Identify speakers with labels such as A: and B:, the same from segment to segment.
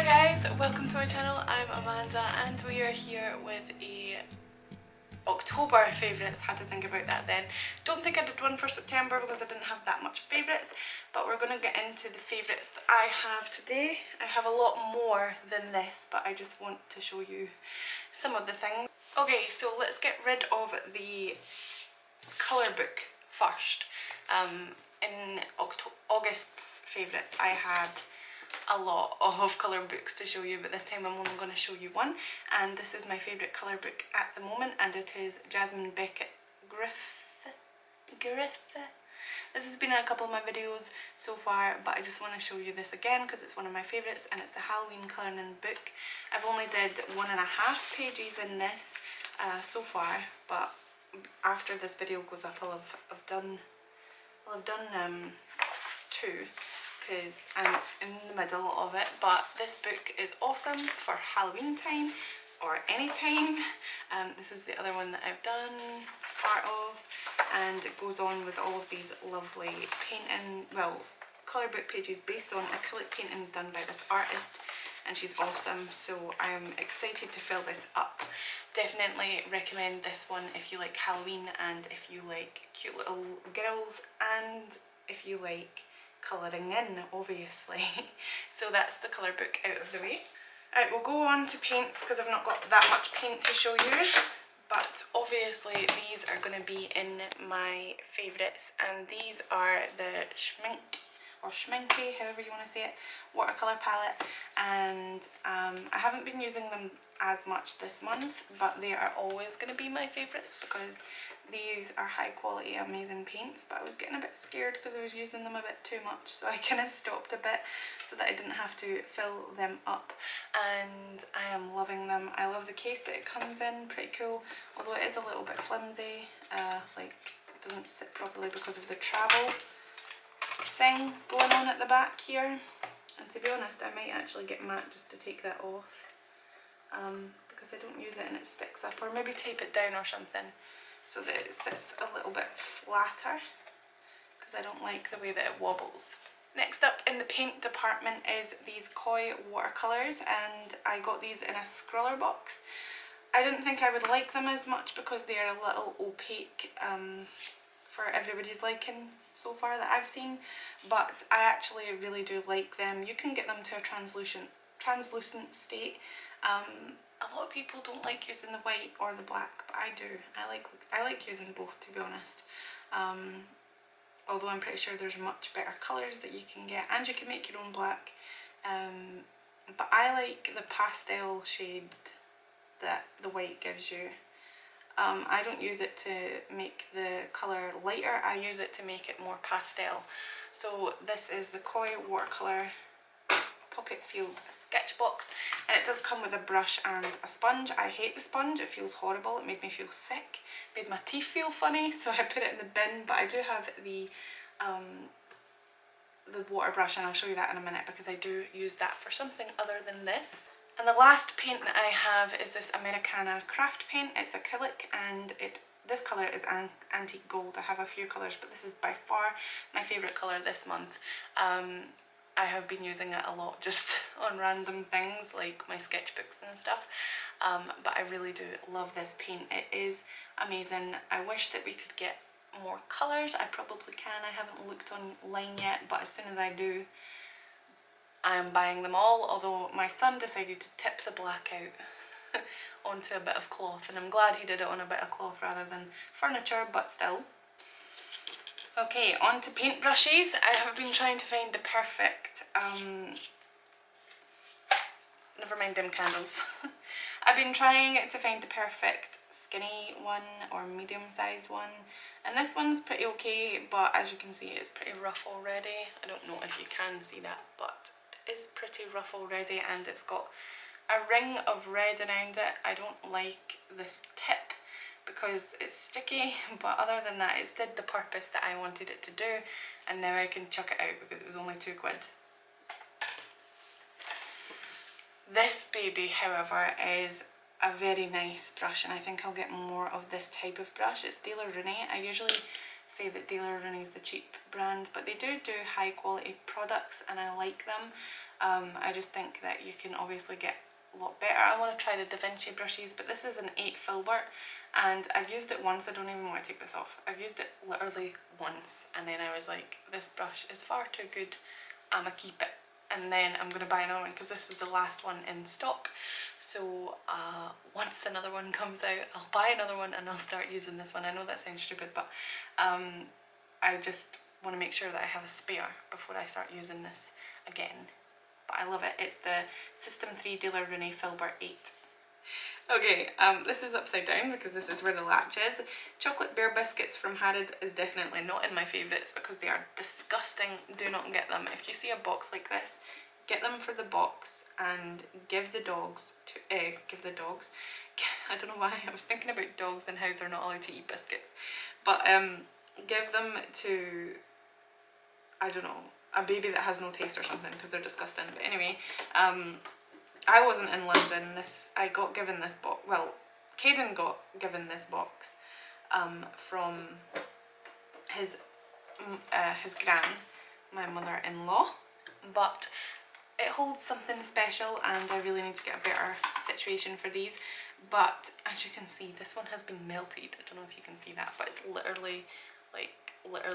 A: Hi guys, welcome to my channel. I'm Amanda and we are here with a October favourites. Had to think about that then. Don't think I did one for September because I didn't have that much favourites, but we're going to get into the favourites that I have today. I have a lot more than this, but I just want to show you some of the things. Okay, so let's get rid of the colour book first. In August's favourites I had a lot of colour books to show you, but this time I'm only going to show you one, and this is my favourite colour book at the moment, and it is Jasmine Beckett Griffith. This has been in a couple of my videos so far, but I just want to show you this again because it's one of my favourites and it's the Halloween colouring book. I've only did 1.5 pages in this so far, but after this video goes up I'll have done 2 because I'm in the middle of it. But this book is awesome for Halloween time or any time. This is the other one that I've done part of, and it goes on with all of these lovely painting, well, colour book pages based on acrylic paintings done by this artist, and she's awesome, so I'm excited to fill this up. Definitely recommend this one if you like Halloween and if you like cute little girls and if you like colouring in, obviously. So that's the colour book out of the way. Alright, we'll go on to paints because I've not got that much paint to show you, but obviously these are going to be in my favourites, and these are the Schminke, however you want to say it, watercolour palette, and I haven't been using them as much this month, but they are always going to be my favourites because these are high quality amazing paints. But I was getting a bit scared because I was using them a bit too much, so I kind of stopped a bit so that I didn't have to fill them up, and I am loving them. I love the case that it comes in, pretty cool, although it is a little bit flimsy, like it doesn't sit properly because of the travel thing going on at the back here. And to be honest, I might actually get Matt just to take that off because I don't use it and it sticks up, or maybe tape it down or something so that it sits a little bit flatter because I don't like the way that it wobbles. Next up in the paint department is these Koi watercolours, and I got these in a scroller box. I didn't think I would like them as much because they are a little opaque for everybody's liking so far that I've seen, but I actually really do like them. You can get them to a translucent state. A lot of people don't like using the white or the black, but I do. I like using both, to be honest. Although I'm pretty sure there's much better colours that you can get, and you can make your own black. But I like the pastel shade that the white gives you. I don't use it to make the colour lighter, I use it to make it more pastel. So this is the Koi watercolour pocket filled sketch box, and it does come with a brush and a sponge. I hate the sponge, it feels horrible, it made me feel sick, made my teeth feel funny, so I put it in the bin. But I do have the water brush, and I'll show you that in a minute because I do use that for something other than this. And the last paint that I have is this Americana craft paint. It's acrylic, and this colour is antique gold. I have a few colours, but this is by far my favourite colour this month. I have been using it a lot just on random things like my sketchbooks and stuff, but I really do love this paint. It is amazing. I wish that we could get more colours. I probably can. I haven't looked online yet, but as soon as I do, I am buying them all, although my son decided to tip the black out onto a bit of cloth, and I'm glad he did it on a bit of cloth rather than furniture, but still. Okay, on to paintbrushes. I have been trying to find the perfect, never mind them candles. I've been trying to find the perfect skinny one or medium sized one, and this one's pretty okay, but as you can see it's pretty rough already. I don't know if you can see that, but it is pretty rough already, and it's got a ring of red around it. I don't like this tip because it's sticky, but other than that it did the purpose that I wanted it to do, and now I can chuck it out because it was only £2. This baby, however, is a very nice brush, and I think I'll get more of this type of brush. It's De La Rooney. I usually say that Daler Rooney is the cheap brand, but they do high quality products and I like them. I just think that you can obviously get a lot better. I want to try the Da Vinci brushes, but this is an 8 filbert and I've used it once. I don't even want to take this off. I've used it literally once and then I was like, this brush is far too good, I'ma keep it. And then I'm going to buy another one because this was the last one in stock. So once another one comes out, I'll buy another one and I'll start using this one. I know that sounds stupid, but I just want to make sure that I have a spare before I start using this again. But I love it. It's the System 3 Daler Rooney Filbert 8. Okay, this is upside down because this is where the latch is. Chocolate Bear Biscuits from Harrod is definitely not in my favourites because they are disgusting. Do not get them. If you see a box like this, get them for the box and give the dogs to, I don't know why, I was thinking about dogs and how they're not allowed to eat biscuits. But give them to, I don't know, a baby that has no taste or something because they're disgusting. But anyway, I wasn't in London. I got given this box. Well, Caden got given this box from his gran, my mother-in-law. But it holds something special, and I really need to get a better situation for these. But as you can see, this one has been melted. I don't know if you can see that, but it's literally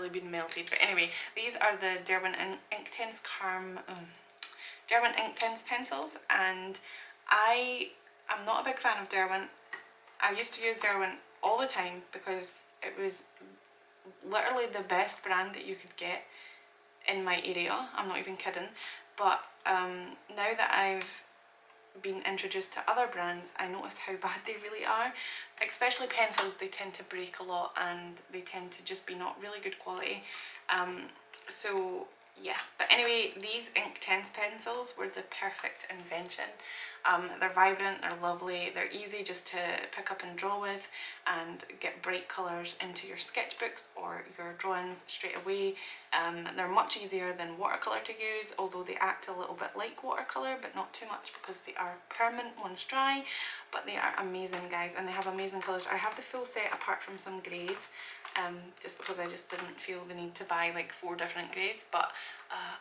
A: been melted. But anyway, these are the Derwent Inktense Derwent Inktense pencils, and I am not a big fan of Derwent. I used to use Derwent all the time because it was literally the best brand that you could get in my area. I'm not even kidding. But now that I've been introduced to other brands, I notice how bad they really are. Especially pencils, they tend to break a lot and they tend to just be not really good quality. So yeah, but anyway, these Inktense pencils were the perfect invention. They're vibrant, they're lovely, they're easy just to pick up and draw with and get bright colours into your sketchbooks or your drawings straight away. They're much easier than watercolour to use, although they act a little bit like watercolour, but not too much because they are permanent once dry. But they are amazing, guys, and they have amazing colours. I have the full set apart from some greys, just because I just didn't feel the need to buy like 4 different greys, but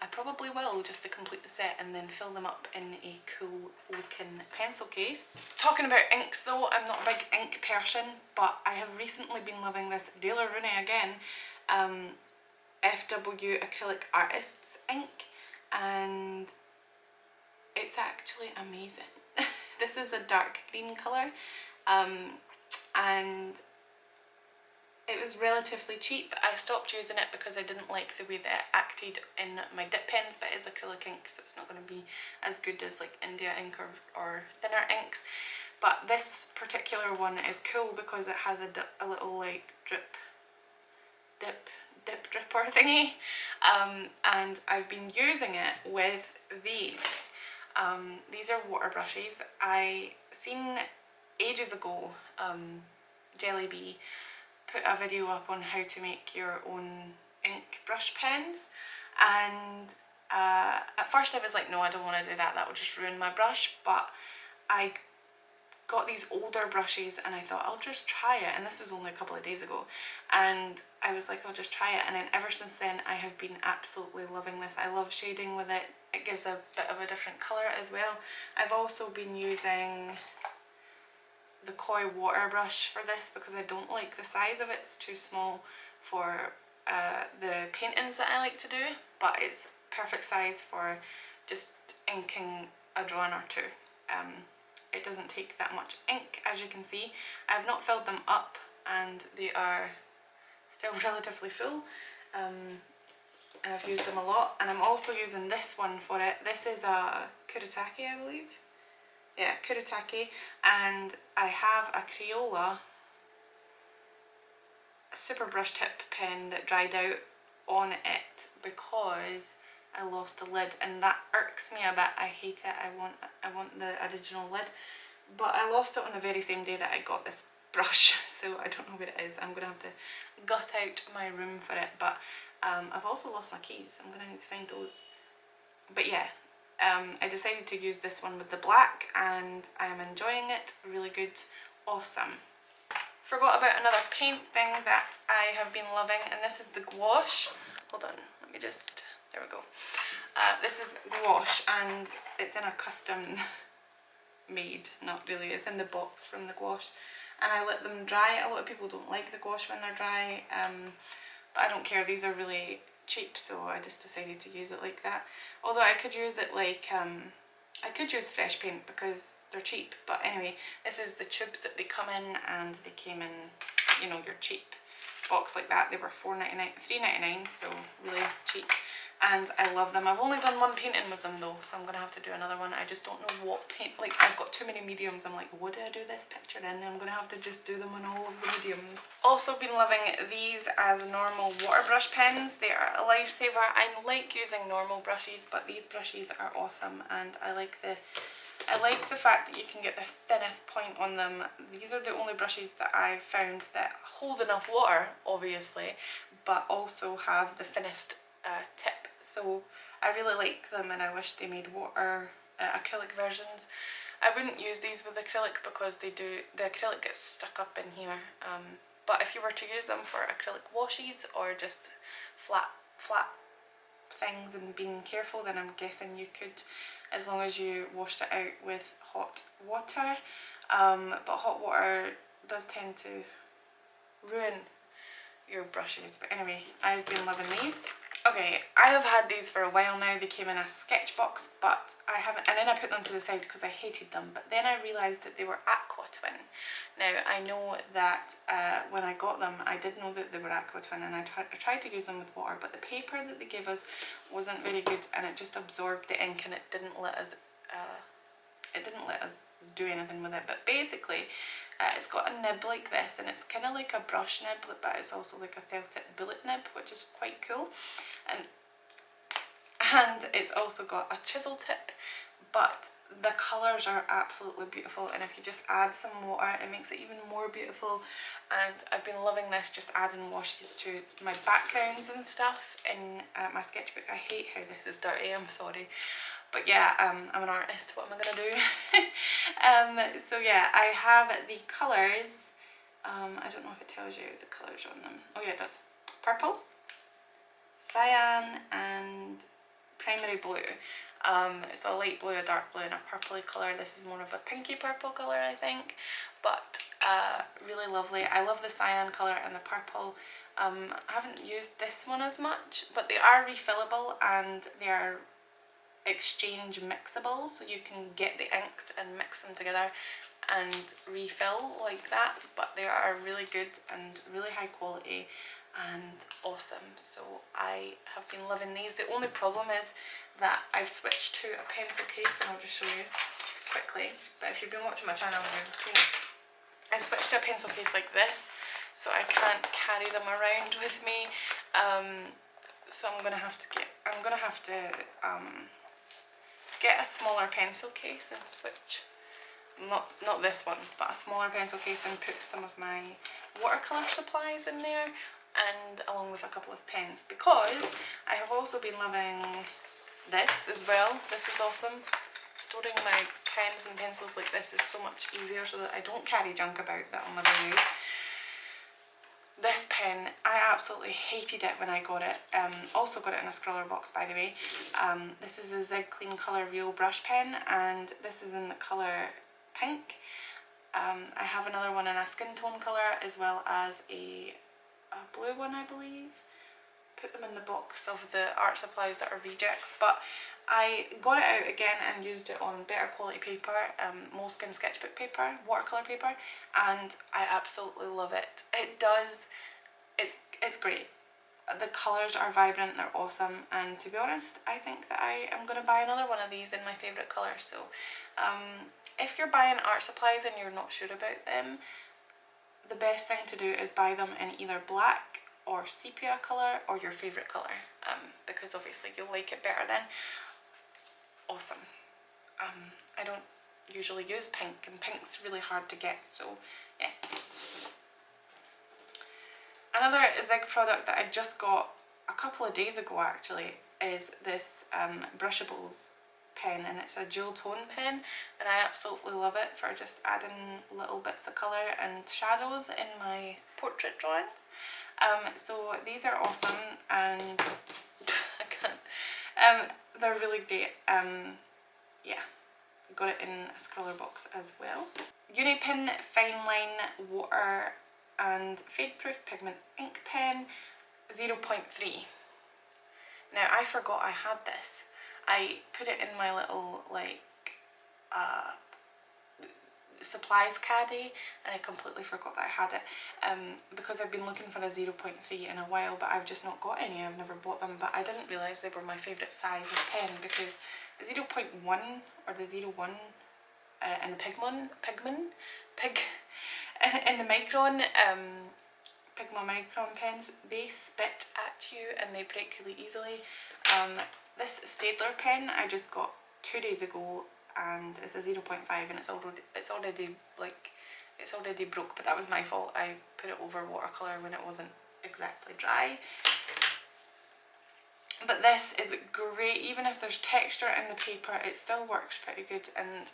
A: I probably will just to complete the set and then fill them up in a cool looking pencil case. Talking about inks though, I'm not a big ink person, but I have recently been loving this Daler Rooney again, FW Acrylic Artists ink, and it's actually amazing. This is a dark green colour, and it was relatively cheap. I stopped using it because I didn't like the way that it acted in my dip pens, but it is acrylic ink, so it's not going to be as good as like India ink or thinner inks. But this particular one is cool because it has a little like dip dripper thingy, and I've been using it with these. These are water brushes. I seen ages ago Jelly put a video up on how to make your own ink brush pens, and at first I was like, no, I don't want to do that, that would just ruin my brush. But I got these older brushes and I thought I'll just try it, and this was only a couple of days ago, and I was like, I'll just try it, and then ever since then I have been absolutely loving this. I love shading with it. It gives a bit of a different colour as well. I've also been using the Koi water brush for this because I don't like the size of it. It's too small for the paintings that I like to do, but it's perfect size for just inking a drawing or two. It doesn't take that much ink, as you can see. I've not filled them up and they are still relatively full, and I've used them a lot. And I'm also using this one for it. This is a Kuretake, I believe. Yeah, Kuretake, and I have a Crayola super brush tip pen that dried out on it because I lost the lid, and that irks me a bit. I hate it. I want the original lid, but I lost it on the very same day that I got this brush, so I don't know where it is. I'm gonna have to gut out my room for it. But I've also lost my keys. I'm gonna need to find those. But yeah, I decided to use this one with the black and I am enjoying it. Really good, awesome. forgot about another paint thing that I have been loving, and this is the gouache. Hold on, let me just, there we go. This is gouache, and it's in a custom made, not really, it's in the box from the gouache, and I let them dry. A lot of people don't like the gouache when they're dry, but I don't care. These are really cheap, so I just decided to use it like that. Although I could use it like, I could use fresh paint because they're cheap, but anyway, this is the tubes that they come in, and they came in, you know, your cheap box like that. They were $4.99, $3.99, so really cheap, and I love them. I've only done one painting with them though, so I'm gonna have to do another one. I just don't know what paint, like I've got too many mediums. I'm like, what do I do this picture in? I'm gonna have to just do them on all of the mediums. Also been loving these as normal water brush pens. They are a lifesaver. I like using normal brushes, but these brushes are awesome, and I like the fact that you can get the thinnest point on them. These are the only brushes that I've found that hold enough water, obviously, but also have the thinnest tip. So I really like them, and I wish they made water acrylic versions. I wouldn't use these with acrylic because the acrylic gets stuck up in here. But if you were to use them for acrylic washes or just flat things and being careful, then I'm guessing you could, as long as you washed it out with hot water. But hot water does tend to ruin your brushes. But anyway, I've been loving these. Okay, I have had these for a while now. They came in a sketch box, but I haven't, and then I put them to the side because I hated them, but then I realised that they were Aqua Twin. Now, I know that when I got them, I did know that they were Aqua Twin, and I tried to use them with water, but the paper that they gave us wasn't very good, and it just absorbed the ink, and it didn't let us do anything with it. But basically, it's got a nib like this, and it's kind of like a brush nib, but it's also like a felt tip bullet nib, which is quite cool. And it's also got a chisel tip, but the colours are absolutely beautiful, and if you just add some water, it makes it even more beautiful. And I've been loving this, just adding washes to my backgrounds and stuff in my sketchbook. I hate how this is dirty, I'm sorry. But yeah, I'm an artist, what am I gonna do? So yeah, I have the colours. I don't know if it tells you the colours on them. Oh yeah, it does. Purple, cyan, and primary blue. So a light blue, a dark blue, and a purpley colour. This is more of a pinky purple colour, I think, but really lovely. I love the cyan colour and the purple. I haven't used this one as much, but they are refillable, and they are exchange mixable, so you can get the inks and mix them together and refill like that. But they are really good and really high quality and awesome, so I have been loving these. The only problem is that I've switched to a pencil case, and I'll just show you quickly, but if you've been watching my channel, you've seen it. I switched to a pencil case like this, so I can't carry them around with me. So I'm gonna have to get a smaller pencil case and switch. Not this one, but a smaller pencil case, and put some of my watercolour supplies in there, and along with a couple of pens, because I have also been loving this as well. This is awesome. Storing my pens and pencils like this is so much easier, so that I don't carry junk about that I'll never use. This pen, I absolutely hated it when I got it. Also got it in a scroller box, by the way. This is a Zig Clean Colour Real Brush Pen, and this is in the colour pink. I have another one in a skin tone colour, as well as a blue one, I believe. Put them in the box of the art supplies that are rejects, but I got it out again and used it on better quality paper, Moleskine sketchbook paper, watercolour paper, and I absolutely love it. It's great. The colours are vibrant, they're awesome, and to be honest, I think that I am going to buy another one of these in my favourite colour. So if you're buying art supplies and you're not sure about them, the best thing to do is buy them in either black or sepia colour or your favourite colour, because obviously you'll like it better then. Awesome. I don't usually use pink, and pink's really hard to get, so yes. Another Zig product that I just got a couple of days ago actually is this Brushables pen, and it's a dual tone pen, and I absolutely love it for just adding little bits of colour and shadows in my portrait drawings. So these are awesome, and I can't, they're really great. Yeah, got it in a scroller box as well. Unipin Fine Line Water and Fade Proof Pigment Ink Pen 0.3. Now I forgot I had this. I put it in my little like supplies caddy, and I completely forgot that I had it, because I've been looking for a 0.3 in a while, but I've just not got any. I've never bought them, but I didn't realise they were my favourite size of pen, because the 0.1 or the 0.1 in the in the Micron Pigma Micron pens, they spit at you and they break really easily. This Staedtler pen I just got 2 days ago, and it's a 0.5, and it's already broke, but that was my fault. I put it over watercolour when it wasn't exactly dry. But this is great. Even if there's texture in the paper, it still works pretty good, and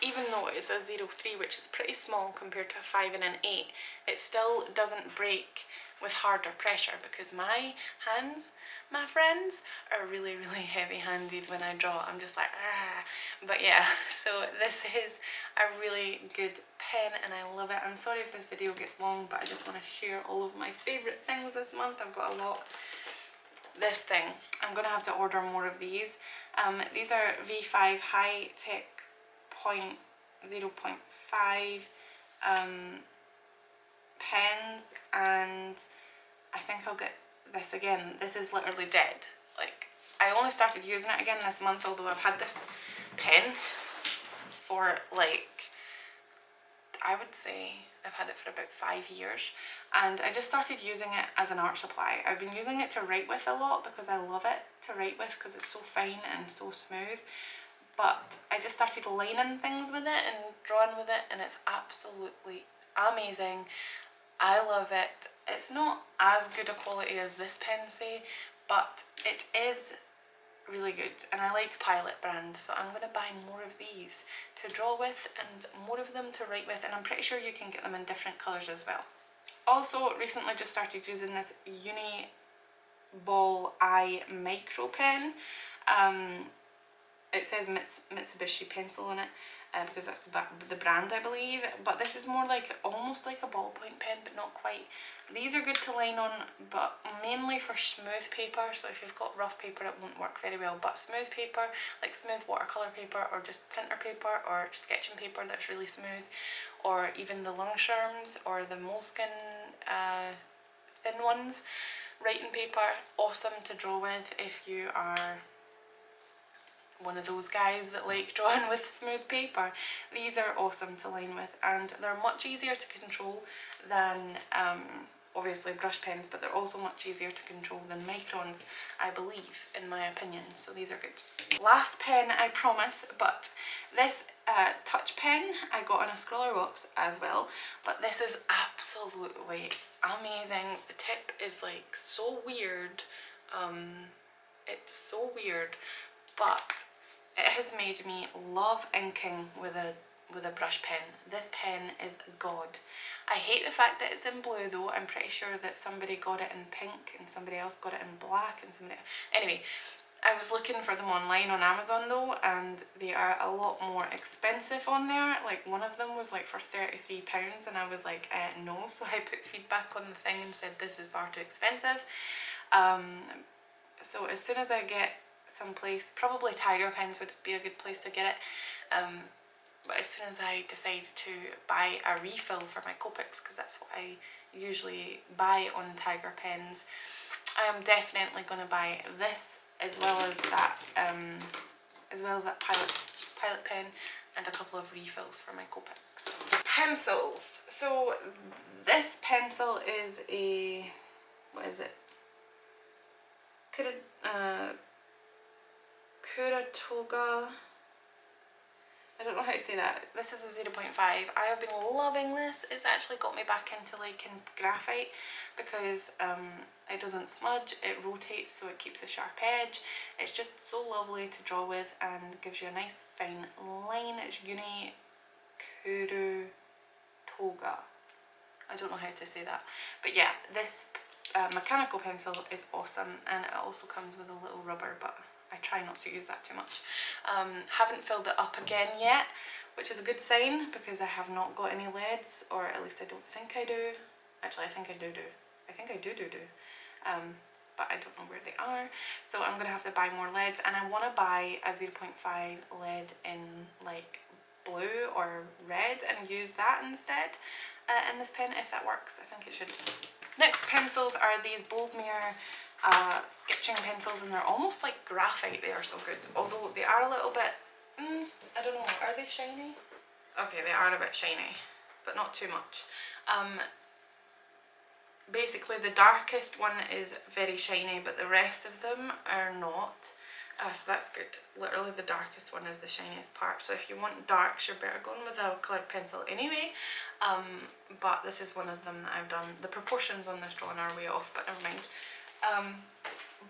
A: even though it's a 0.3, which is pretty small compared to a 5 and an 8, it still doesn't break with harder pressure, because my hands, my friends, are really heavy handed when I draw. I'm just like, ah. But yeah, so this is a really good pen and I love it. I'm sorry if this video gets long, but I just want to share all of my favourite things this month. I've got a lot. This thing, I'm going to have to order more of these. These are V5 High Tech Point 0.5 pens, and I think I'll get this again. This is literally dead. Like, I only started using it again this month, although I've had this pen for like, I would say I've had it for about 5 years, and I just started using it as an art supply. I've been using it to write with a lot because I love it to write with, because it's so fine and so smooth. But I just started lining things with it and drawing with it, and it's absolutely amazing. I love it. It's not as good a quality as this pen, say, but it is really good, and I like Pilot brand, so I'm going to buy more of these to draw with and more of them to write with, and I'm pretty sure you can get them in different colours as well. Also recently just started using this Uni Ball Eye micro pen. It says Mitsubishi Pencil on it, because that's the brand, I believe, but this is more like, almost like a ballpoint pen, but not quite. These are good to line on, but mainly for smooth paper, so if you've got rough paper it won't work very well, but smooth paper, like smooth watercolour paper, or just printer paper, or sketching paper that's really smooth, or even the Lungscherms or the Moleskine thin ones, writing paper, awesome to draw with if you are one of those guys that like drawing with smooth paper. These are awesome to line with, and they're much easier to control than obviously brush pens, but they're also much easier to control than microns, I believe, in my opinion, so these are good. Last pen, I promise, but this touch pen I got in a scroller box as well, but this is absolutely amazing. The tip is like so weird, it's so weird, but it has made me love inking with a brush pen. This pen is God. I hate the fact that it's in blue though. I'm pretty sure that somebody got it in pink and somebody else got it in black and somebody... Anyway, I was looking for them online on Amazon though, and they are a lot more expensive on there. Like, one of them was like for £33, and I was like, no. So I put feedback on the thing and said this is far too expensive. So as soon as I get someplace, probably Tiger Pens would be a good place to get it, but as soon as I decide to buy a refill for my Copics, because that's what I usually buy on Tiger Pens, I am definitely going to buy this as well as that Pilot pen, and a couple of refills for my Copics. Pencils. So this pencil is a, what is it? Kuratoga I don't know how to say that. This is a 0.5. I have been loving this. It's actually got me back into liking graphite because it doesn't smudge, it rotates so it keeps a sharp edge. It's just so lovely to draw with and gives you a nice fine line. It's Uni Kuru Toga. I don't know how to say that. But yeah, this mechanical pencil is awesome, and it also comes with a little rubber, but I try not to use that too much. Haven't filled it up again yet, which is a good sign because I have not got any leads, or at least I don't think I do. Actually, I think I do. I think I do. But I don't know where they are. So I'm going to have to buy more leads, and I want to buy a 0.5 lead in like blue or red and use that instead in this pen if that works. I think it should. Next pencils are these Boldmere sketching pencils, and they're almost like graphite. They are so good, although they are a little bit, I don't know, are they shiny? Okay, they are a bit shiny, but not too much. Basically the darkest one is very shiny, but the rest of them are not. So that's good. Literally the darkest one is the shiniest part. So if you want darks, you're better going with a coloured pencil anyway. But this is one of them that I've done. The proportions on this drawing are way off, but never mind.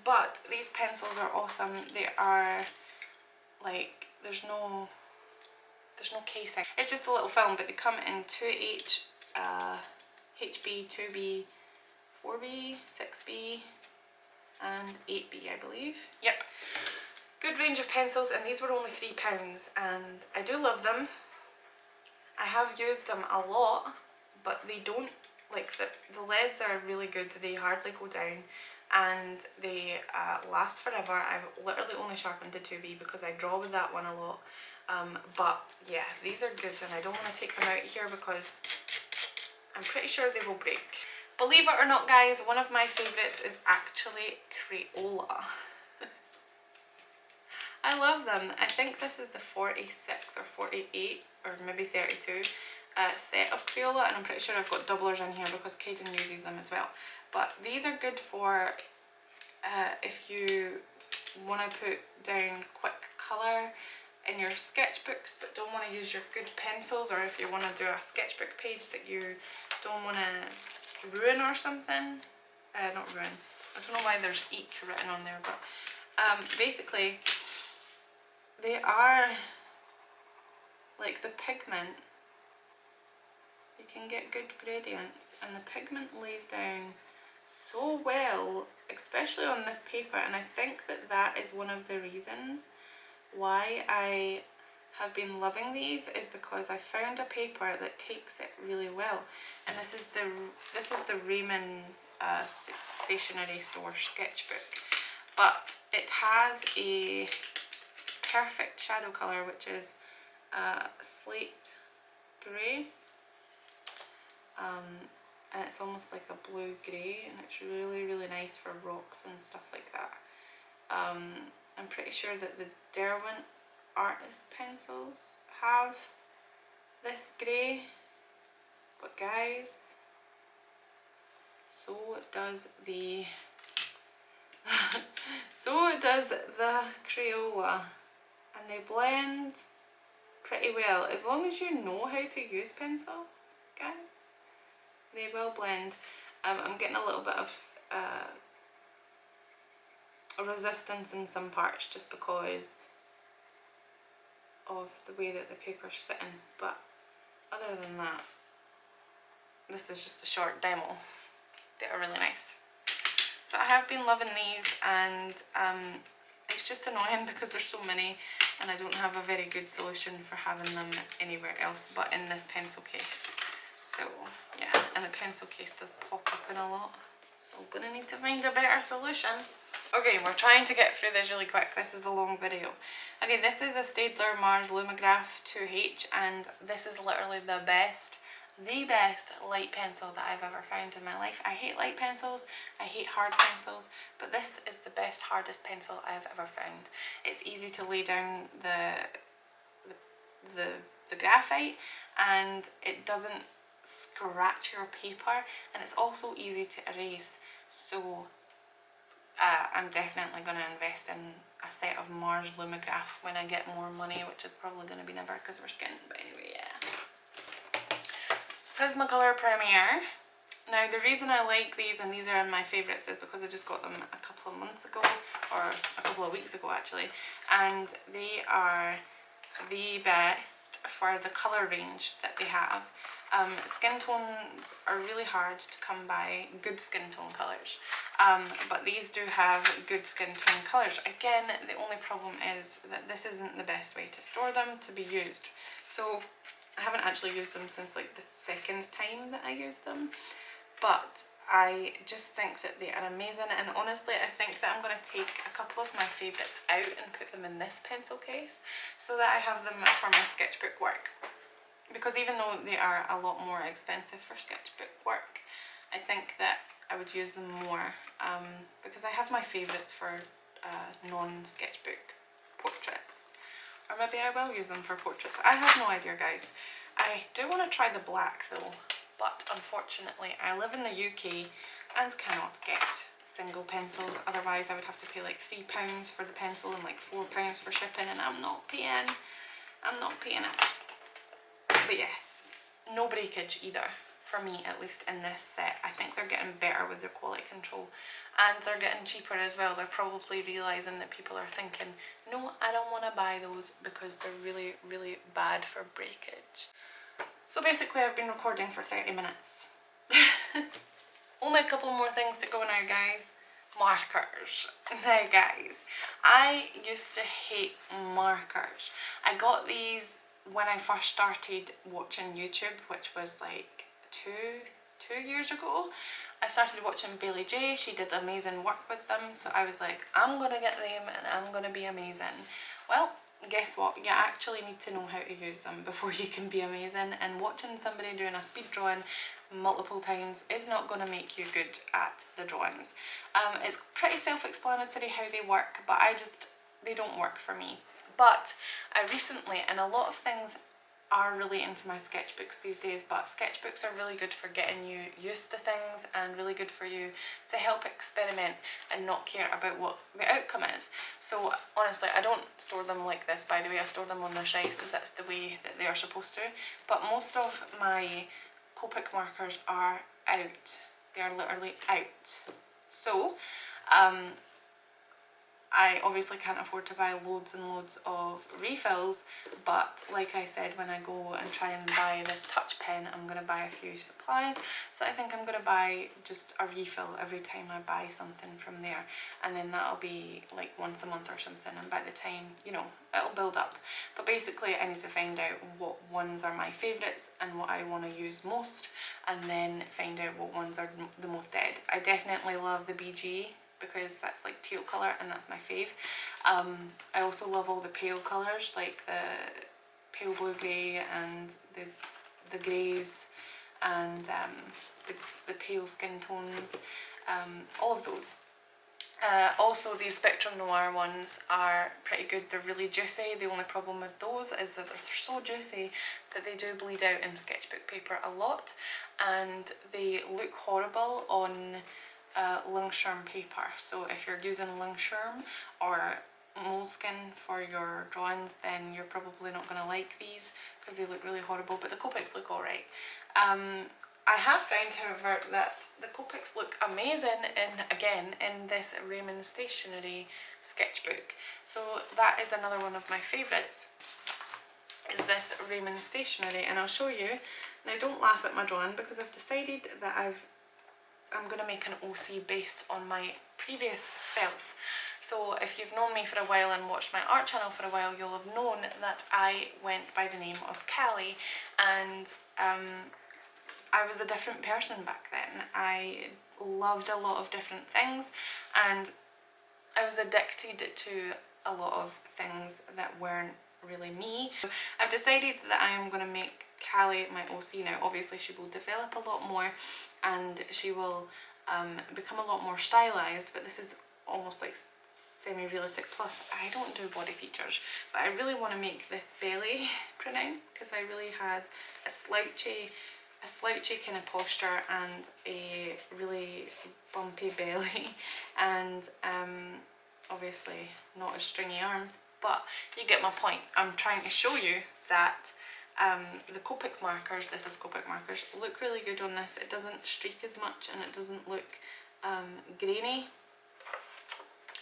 A: But these pencils are awesome. They are like, there's no casing. It's just a little film, but they come in 2H, HB, 2B, 4B, 6B, and 8B, I believe. Yep. Good range of pencils, and these were only £3, and I do love them. I have used them a lot, but they don't, like, the leads are really good. They hardly go down, and they last forever. I've literally only sharpened the 2B because I draw with that one a lot. But yeah, these are good, and I don't want to take them out here because I'm pretty sure they will break. Believe it or not, guys, one of my favourites is actually Crayola. I love them. I think this is the 46 or 48 or maybe 32 set of Crayola, and I'm pretty sure I've got doublers in here because Caden uses them as well. But these are good for if you want to put down quick colour in your sketchbooks but don't want to use your good pencils, or if you want to do a sketchbook page that you don't want to ruin or something. Not ruin. I don't know why there's eek written on there, but basically they are like the pigment. You can get good gradients, and the pigment lays down so well, especially on this paper, and I think that that is one of the reasons why I have been loving these, is because I found a paper that takes it really well. And this is the Raymond stationery store sketchbook, but it has a perfect shadow colour, which is slate grey, and it's almost like a blue grey, and it's really, really nice for rocks and stuff like that. I'm pretty sure that the Derwent artist pencils have this grey, but guys, so does the Crayola, and they blend pretty well as long as you know how to use pencils, guys. They will blend. I'm getting a little bit of resistance in some parts just because of the way that the paper's sitting, but other than that, this is just a short demo. They are really nice. So I have been loving these, and it's just annoying because there's so many and I don't have a very good solution for having them anywhere else but in this pencil case. So yeah, and the pencil case does pop open a lot, so I'm gonna need to find a better solution. Okay, we're trying to get through this really quick. This is a long video. Okay, this is a Staedtler Mars Lumograph 2H, and this is literally the best light pencil that I've ever found in my life. I hate light pencils, I hate hard pencils, but this is the best, hardest pencil I've ever found. It's easy to lay down the graphite, and it doesn't scratch your paper, and it's also easy to erase. So I'm definitely going to invest in a set of Mars Lumograph when I get more money, which is probably going to be never because we're skinned, but anyway, yeah. Prismacolor Premier. Now the reason I like these, and these are my favourites, is because I just got them a couple of months ago, or a couple of weeks ago actually, and they are the best for the colour range that they have. Skin tones are really hard to come by, good skin tone colours, but these do have good skin tone colours. Again, the only problem is that this isn't the best way to store them to be used. So I haven't actually used them since like the second time that I used them, but I just think that they are amazing, and honestly I think that I'm going to take a couple of my favourites out and put them in this pencil case so that I have them for my sketchbook work. Because even though they are a lot more expensive for sketchbook work, I think that I would use them more because I have my favourites for non-sketchbook portraits. Or maybe I will use them for portraits. I have no idea, guys. I do want to try the black though, but unfortunately I live in the UK and cannot get single pencils. Otherwise I would have to pay like £3 for the pencil and like £4 for shipping, and I'm not paying it. But yes, no breakage either, for me at least in this set. I think they're getting better with their quality control, and they're getting cheaper as well. They're probably realising that people are thinking, no, I don't want to buy those because they're really, really bad for breakage. So basically I've been recording for 30 minutes. Only a couple more things to go now, guys. Markers. Now guys, I used to hate markers. I got these when I first started watching YouTube, which was like two years ago. I started watching Bailey J. She did amazing work with them, so I was like, I'm gonna get them and I'm gonna be amazing. Well, guess what? You actually need to know how to use them before you can be amazing, and watching somebody doing a speed drawing multiple times is not going to make you good at the drawings. It's pretty self-explanatory how they work, but they don't work for me. But I recently, and a lot of things are really into my sketchbooks these days, but sketchbooks are really good for getting you used to things and really good for you to help experiment and not care about what the outcome is. So honestly, I don't store them like this, by the way. I store them on their side because that's the way that they are supposed to. But most of my Copic markers are out. They are literally out. So I obviously can't afford to buy loads and loads of refills, but like I said, when I go and try and buy this touch pen, I'm going to buy a few supplies. So I think I'm going to buy just a refill every time I buy something from there, and then that'll be like once a month or something, and by the time, you know, it'll build up. But basically I need to find out what ones are my favourites and what I want to use most, and then find out what ones are the most dead. I definitely love the BG, because that's like teal colour and that's my fave. I also love all the pale colours, like the pale blue grey and the greys and the pale skin tones, all of those. Also these Spectrum Noir ones are pretty good. They're really juicy. The only problem with those is that they're so juicy that they do bleed out in sketchbook paper a lot, and they look horrible on Lungsherm paper. So if you're using Lungsherm or moleskin for your drawings, then you're probably not going to like these because they look really horrible, but the Copics look alright. I have found, however, that the Copics look amazing in this Raymond Stationery sketchbook. So that is another one of my favourites, is this Raymond Stationery, and I'll show you. Now don't laugh at my drawing because I've decided that I'm going to make an OC based on my previous self. So if you've known me for a while and watched my art channel for a while, you'll have known that I went by the name of Callie, and I was a different person back then. I loved a lot of different things, and I was addicted to a lot of things that weren't really me. I've decided that I am going to make Callie my OC now. Obviously she will develop a lot more and she will become a lot more stylized, but this is almost like semi-realistic, plus I don't do body features, but I really want to make this belly pronounced because I really had a slouchy a slouchy kind of posture and a really bumpy belly, and obviously not as stringy arms, but you get my point. I'm trying to show you that the Copic markers, this is Copic markers, look really good on this. It doesn't streak as much and it doesn't look grainy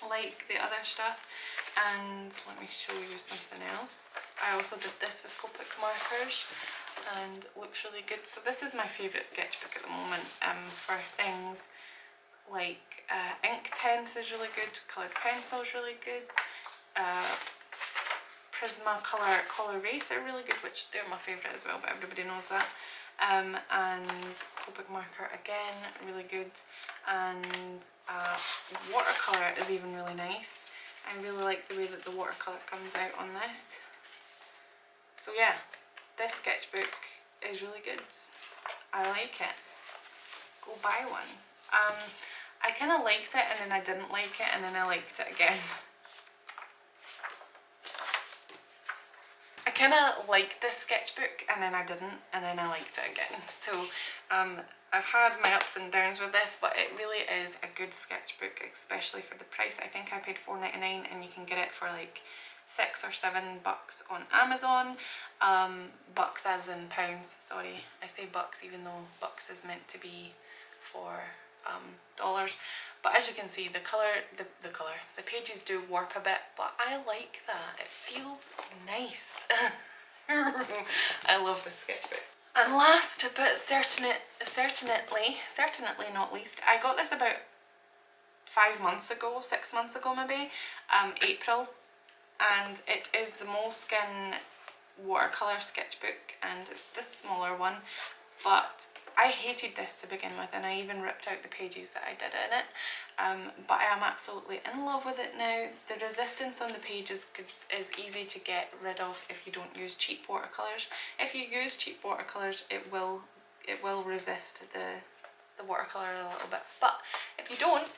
A: like the other stuff. And let me show you something else. I also did this with Copic markers and looks really good. So this is my favourite sketchbook at the moment for things like ink tints is really good, coloured pencil is really good, Prismacolor Erase are really good, which they're my favourite as well, but everybody knows that. And Copic marker again, really good, and watercolour is even really nice. I really like the way that the watercolour comes out on this. So yeah, this sketchbook is really good. I like it. Go buy one. I kind of liked it and then I didn't like it and then I liked it again. I kind of liked this sketchbook and then I didn't and then I liked it again. So I've had my ups and downs with this, but it really is a good sketchbook, especially for the price. I think I paid $4.99 and you can get it for like $6 or $7 on Amazon. Bucks as in pounds, sorry. I say bucks even though bucks is meant to be for dollars. But as you can see, the pages do warp a bit, but I like that. It feels nice. I love this sketchbook. And last but certainly not least, I got this about 5 months ago, 6 months ago maybe, April, and it is the Moleskine watercolour sketchbook, and it's this smaller one, but I hated this to begin with and I even ripped out the pages that I did in it, but I am absolutely in love with it now. The resistance on the pages is easy to get rid of if you don't use cheap watercolours. If you use cheap watercolours, it will resist the watercolour a little bit, but if you don't,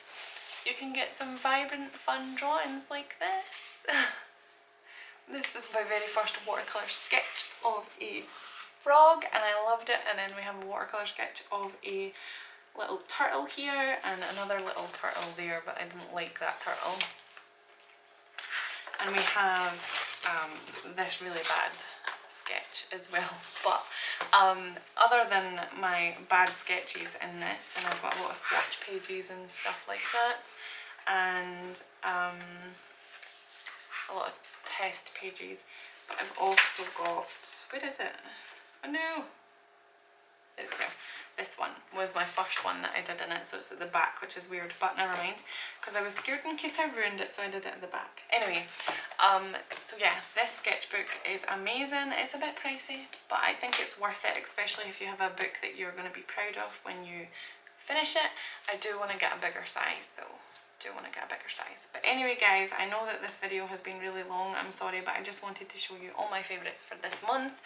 A: you can get some vibrant fun drawings like this. This was my very first watercolour sketch of a frog and I loved it, and then we have a watercolour sketch of a little turtle here and another little turtle there, but I didn't like that turtle. And we have this really bad sketch as well, but other than my bad sketches in this, and I've got a lot of swatch pages and stuff like that, and a lot of test pages, but I've also got, where is it? Oh no! There it's there. This one was my first one that I did in it, so it's at the back, which is weird, but never mind, because I was scared in case I ruined it, so I did it at the back. Anyway, so yeah, this sketchbook is amazing. It's a bit pricey, but I think it's worth it, especially if you have a book that you're going to be proud of when you finish it. I do want to get a bigger size though. But anyway guys, I know that this video has been really long, I'm sorry, but I just wanted to show you all my favourites for this month,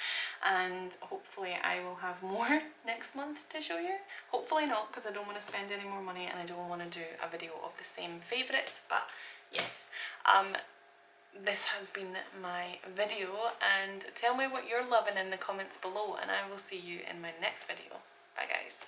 A: and hopefully I will have more next month to show you. Hopefully not, because I don't want to spend any more money and I don't want to do a video of the same favourites, but yes, this has been my video, and tell me what you're loving in the comments below, and I will see you in my next video. Bye guys.